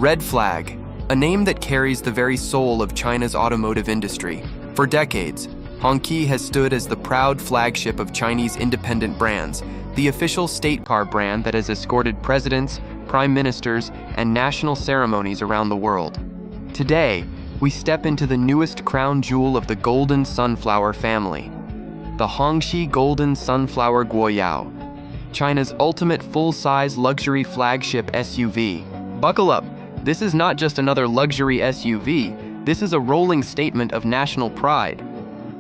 Red Flag, a name that carries the very soul of China's automotive industry. For decades, Hongqi has stood as the proud flagship of Chinese independent brands, the official state car brand that has escorted presidents, prime ministers, and national ceremonies around the world. Today, we step into the newest crown jewel of the Golden Sunflower family, the Hongqi Golden Sunflower Guoyao, China's ultimate full-size luxury flagship SUV. Buckle up, this is not just another luxury SUV, this is a rolling statement of national pride.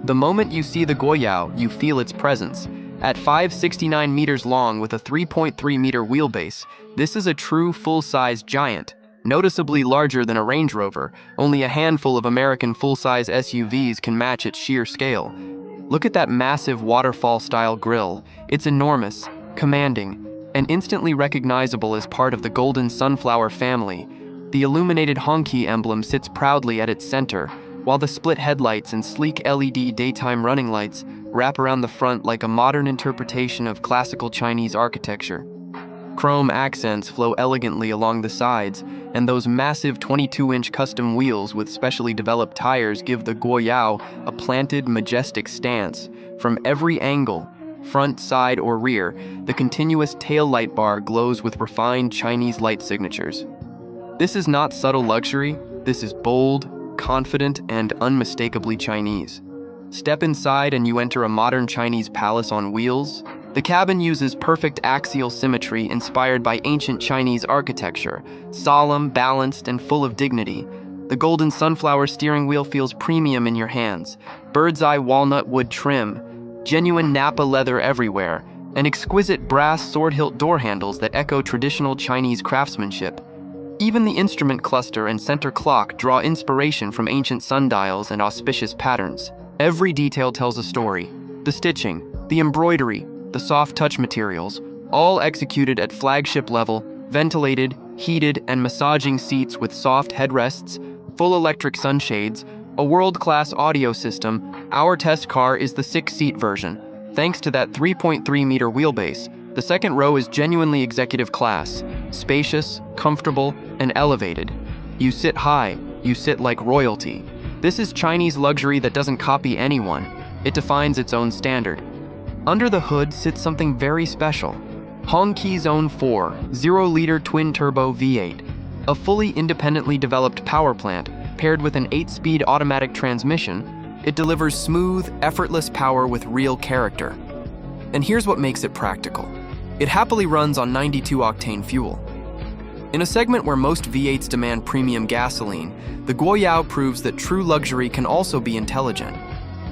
The moment you see the Guoyao, you feel its presence. At 569 meters long with a 3.3 meter wheelbase, this is a true full-size giant, noticeably larger than a Range Rover. Only a handful of American full-size SUVs can match its sheer scale. Look at that massive waterfall-style grille. It's enormous, commanding, and instantly recognizable as part of the Golden Sunflower family. The illuminated Hongqi emblem sits proudly at its center, while the split headlights and sleek LED daytime running lights wrap around the front like a modern interpretation of classical Chinese architecture. Chrome accents flow elegantly along the sides, and those massive 22-inch custom wheels with specially developed tires give the Guoyao a planted, majestic stance. From every angle, front, side, or rear, the continuous tail light bar glows with refined Chinese light signatures. This is not subtle luxury, this is bold, confident, and unmistakably Chinese. Step inside and you enter a modern Chinese palace on wheels. The cabin uses perfect axial symmetry inspired by ancient Chinese architecture, solemn, balanced, and full of dignity. The Golden Sunflower steering wheel feels premium in your hands. Bird's eye walnut wood trim, genuine Nappa leather everywhere, and exquisite brass sword-hilt door handles that echo traditional Chinese craftsmanship. Even the instrument cluster and center clock draw inspiration from ancient sundials and auspicious patterns. Every detail tells a story. The stitching, the embroidery, the soft touch materials, all executed at flagship level, ventilated, heated, and massaging seats with soft headrests, full electric sunshades, a world-class audio system. Our test car is the 6-seat version. Thanks to that 3.3-meter wheelbase, the second row is genuinely executive class, spacious, comfortable, and elevated. You sit high, you sit like royalty. This is Chinese luxury that doesn't copy anyone. It defines its own standard. Under the hood sits something very special. Hongqi's own 0-liter twin-turbo V8, a fully independently developed power plant paired with an 8-speed automatic transmission. It delivers smooth, effortless power with real character. And here's what makes it practical. It happily runs on 92-octane fuel. In a segment where most V8s demand premium gasoline, the Guoyao proves that true luxury can also be intelligent.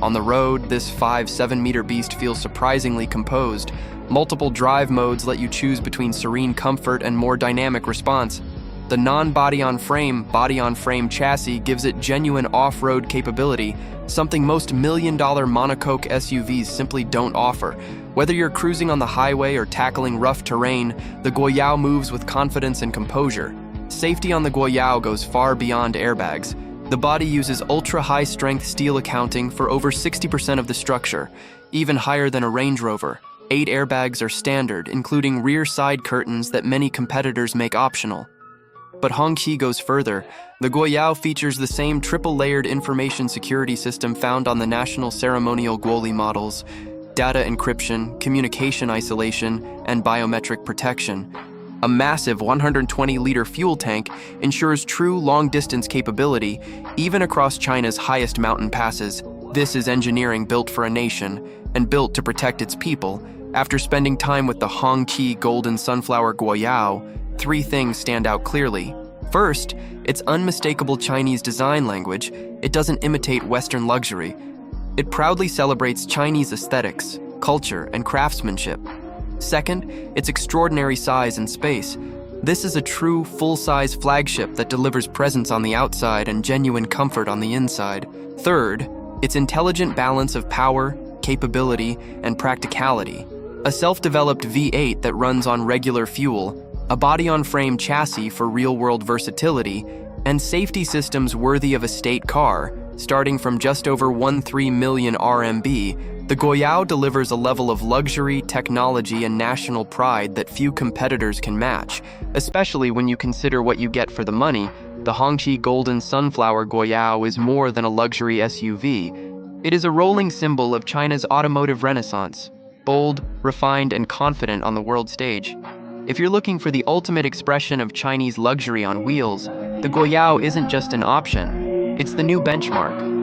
On the road, this 5-7-meter beast feels surprisingly composed. Multiple drive modes let you choose between serene comfort and more dynamic response. The non-body-on-frame, body-on-frame chassis gives it genuine off-road capability, something most million-dollar monocoque SUVs simply don't offer. Whether you're cruising on the highway or tackling rough terrain, the Guoyao moves with confidence and composure. Safety on the Guoyao goes far beyond airbags. The body uses ultra-high-strength steel accounting for over 60% of the structure, even higher than a Range Rover. 8 airbags are standard, including rear side curtains that many competitors make optional. But Hongqi goes further. The Guoyao features the same triple-layered information security system found on the national ceremonial Guoli models: data encryption, communication isolation, and biometric protection. A massive 120-liter fuel tank ensures true long-distance capability, even across China's highest mountain passes. This is engineering built for a nation, and built to protect its people. After spending time with the Hongqi Golden Sunflower Guoyao, 3 things stand out clearly. First, its unmistakable Chinese design language. It doesn't imitate Western luxury. It proudly celebrates Chinese aesthetics, culture, and craftsmanship. Second, its extraordinary size and space. This is a true full-size flagship that delivers presence on the outside and genuine comfort on the inside. Third, its intelligent balance of power, capability, and practicality. A self-developed V8 that runs on regular fuel, a body-on-frame chassis for real-world versatility, and safety systems worthy of a state car, starting from just over 13 million RMB. The Guoyao delivers a level of luxury, technology, and national pride that few competitors can match, especially when you consider what you get for the money. The Hongqi Golden Sunflower Guoyao is more than a luxury SUV. It is a rolling symbol of China's automotive renaissance, bold, refined, and confident on the world stage. If you're looking for the ultimate expression of Chinese luxury on wheels, the Guoyao isn't just an option, it's the new benchmark.